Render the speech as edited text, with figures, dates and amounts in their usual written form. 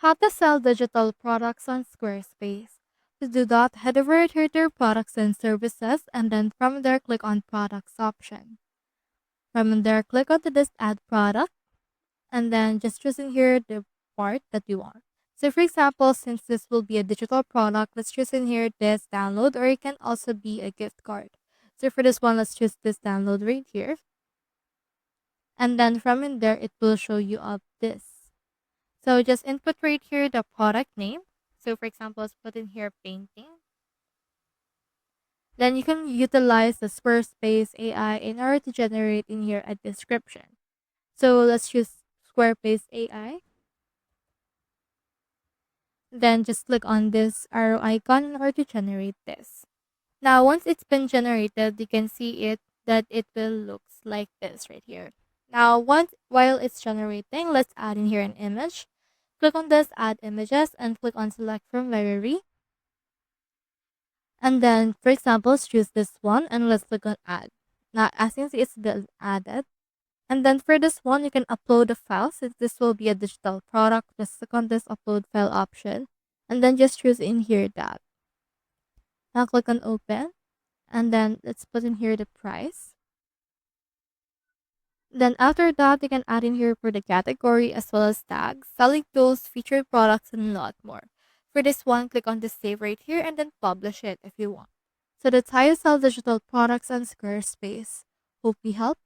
How to sell digital products on Squarespace. To do that, head over here to your products and services, and then from there, click on products option. From there, click on to this add product, and then just choose in here the part that you want. So for example, since this will be a digital product, let's choose in here this download, or it can also be a gift card. So for this one, let's choose this download right here. And then from in there, it will show you up this. So just input right here the product name. So for example, let's put in here painting. Then you can utilize the Squarespace AI in order to generate in here a description. So let's choose Squarespace AI. Then just click on this arrow icon in order to generate this. Now, once it's been generated, you can see it that it will looks like this right here. Now, once while it's generating, let's add in here an image. Click on this add images and click on select from library. And then, for example, let's choose this one and let's click on add. Now, as you can see, it's been added. And then for this one, you can upload a file since this will be a digital product. Just click on this upload file option and then just choose in here that. Now click on open and then let's put in here the price. Then after that, you can add in here for the category as well as tags, selling tools, featured products, and a lot more. For this one, click on the save right here and then publish it if you want. So that's how you sell digital products on Squarespace. Hope we helped.